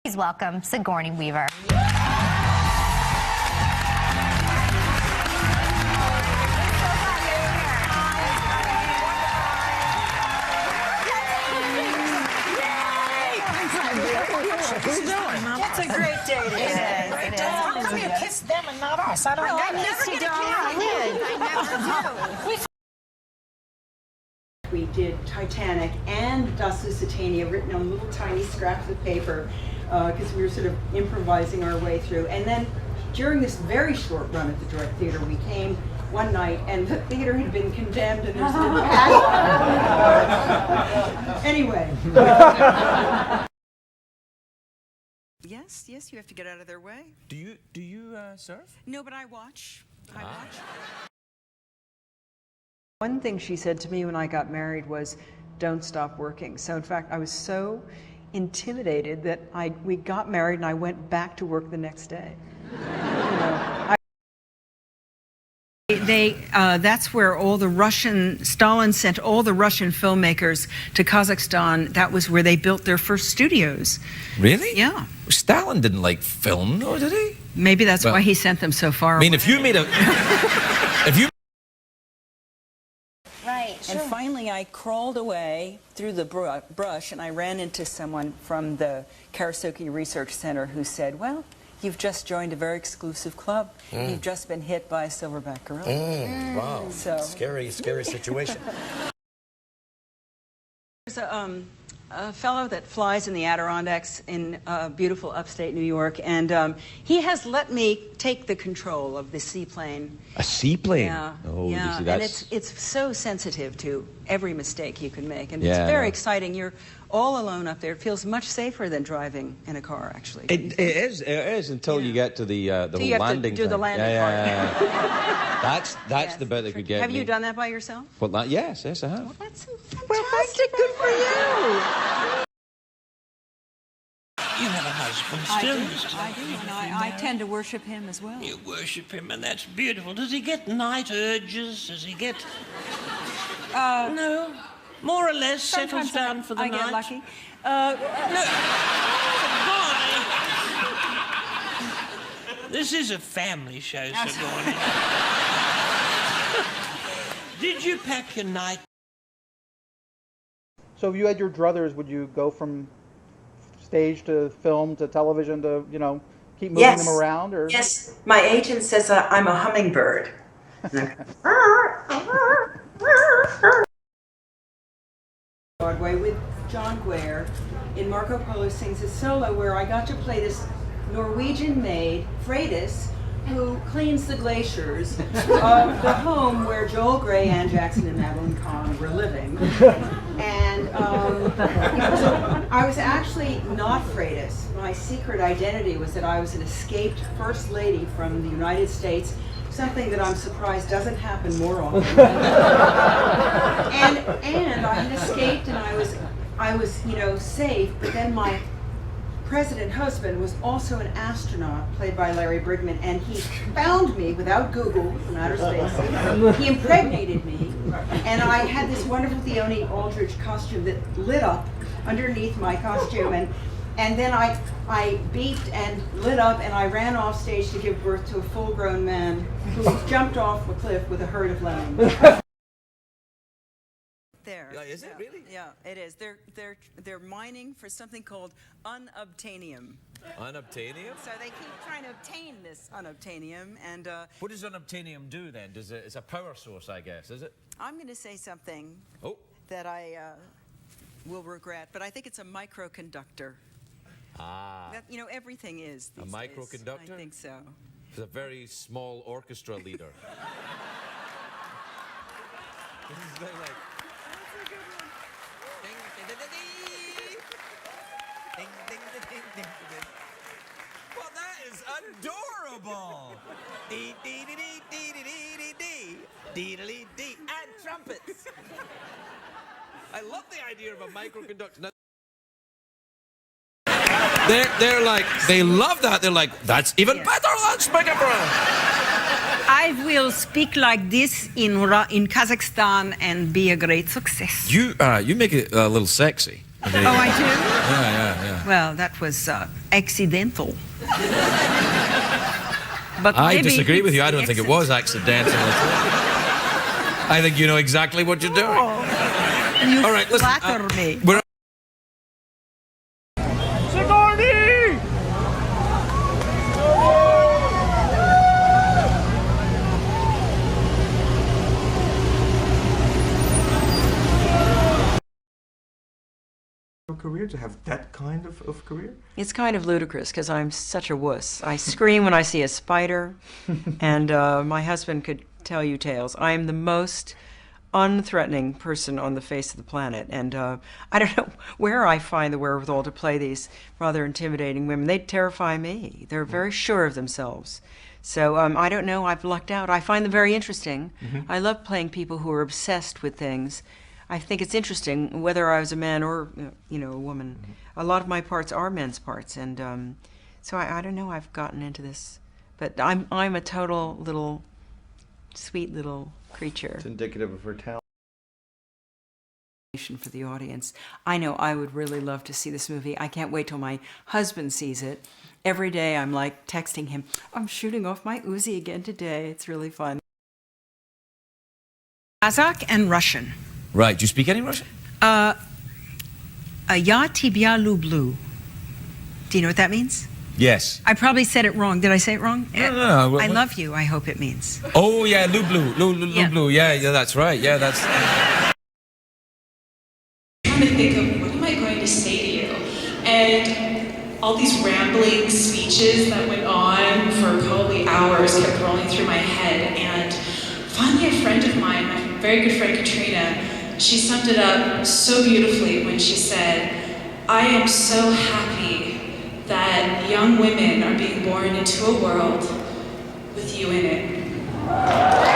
Please welcome Sigourney Weaver. It's a great day today. How come you kissed them and not us? I don't know. I missed you, darling. I never do. We did Titanic and Das Lusitania written on little tiny scraps of paper because we were sort of improvising our way through. And then during this very short run at the Droit Theatre, we came one night and the theater had been condemned and there's sort of anyway. Yes, you have to get out of their way. Do you surf? No, but I watch. I watch. One thing she said to me when I got married was, "Don't stop working." So in fact, I was so intimidated that we got married and I went back to work the next day. That's where all the Stalin sent all the Russian filmmakers to Kazakhstan. That was where they built their first studios. Really? Yeah. Stalin didn't like film, no, did he? Maybe that's why he sent them so far away. I mean, if you made a... if you... Right, And finally, I crawled away through the brush, and I ran into someone from the Karasaki Research Center who said, "Well, you've just joined a very exclusive club. You've just been hit by a silverback gorilla." Wow. So Scary situation. there's a fellow that flies in the Adirondacks in beautiful upstate New York, and he has let me take the control of the seaplane. A seaplane? Yeah, Oh, yeah. you see, And that's... it's so sensitive to every mistake you can make, and Yeah, it's very no. exciting. You're all alone up there. It feels much safer than driving in a car, actually. It is until you get to the you whole have to landing do the thing. landing yeah. That's Yes, the bit that could get Have me. you done that by yourself? Well, yes, I have. That's Well, fantastic. Good for you. You have a husband still, Mr. I do, and I tend to worship him as well. You worship him, and that's beautiful. Does he get night urges? Does he get... no? More or less settles down for the night? I get lucky. Sigourney. This is a family show, Sigourney. Did you pack your night? So if you had your druthers, would you go from stage to film to television to, keep moving them around? Or? Yes, my agent says I'm a hummingbird. Broadway with John Guare in Marco Polo Sings His Solo, where I got to play this Norwegian maid, Freydis, who cleans the glaciers of the home where Joel Grey, Ann Jackson, and Madeline Kahn were living. And I was actually not Freydis. My secret identity was that I was an escaped First Lady from the United States, something that I'm surprised doesn't happen more often. and I had escaped, and I was safe. But then my president husband was also an astronaut, played by Larry Brigman, and he found me without Google from outer space. He impregnated me, and I had this wonderful Theone Aldrich costume that lit up underneath my costume, and then I beeped and lit up, and I ran off stage to give birth to a full-grown man who jumped off a cliff with a herd of lemmings. There. Yeah, is it really? Yeah, it is. They're mining for something called unobtainium. Unobtainium? So they keep trying to obtain this unobtainium, and What does unobtainium do then? It's a power source, I guess, is it? I'm going to say something Oh. that I will regret, but I think it's a microconductor. Ah. That, everything is these days. microconductor? I think so. It's a very small orchestra leader. This is like... Well, that is adorable! Dee-dee-dee-dee-dee-dee-dee. And trumpets! I love the idea of a microconductor. Now, they're like, they love that. They're like, that's even better than Spaghetti. I will speak like this in Kazakhstan and be a great success. You make it a little sexy. Oh, I do? Yeah. Well, that was accidental. But I maybe disagree with you. I don't it's think it was accidental at all. I think you know exactly what you're doing. You All right, listen. flatter me. We're Sigourney! career to have that kind of career? It's kind of ludicrous because I'm such a wuss. I scream when I see a spider, and my husband could tell you tales. I am the most unthreatening person on the face of the planet, and I don't know where I find the wherewithal to play these rather intimidating women. They terrify me. They're very sure of themselves. So I don't know, I've lucked out. I find them very interesting. Mm-hmm. I love playing people who are obsessed with things. I think it's interesting, whether I was a man or, you know, a woman. Mm-hmm. A lot of my parts are men's parts, and so I don't know, I've gotten into this. But I'm a total little, sweet little creature. It's indicative of her talent. For the audience. I know I would really love to see this movie. I can't wait till my husband sees it. Every day I'm like texting him, I'm shooting off my Uzi again today. It's really fun. Kazakh and Russian. Right. Do you speak any Russian? Ya tibia lublю. Do you know what that means? Yes. I probably said it wrong. Did I say it wrong? No. I love you, I hope it means. Oh, yeah, lublю. Lublю. Yeah, that's right. Yeah, that's... Trying to think of what am I going to say to you, and all these rambling speeches that went on for probably hours kept rolling through my head, and finally a friend of mine, my very good friend Katrina, she summed it up so beautifully when she said, I am so happy that young women are being born into a world with you in it.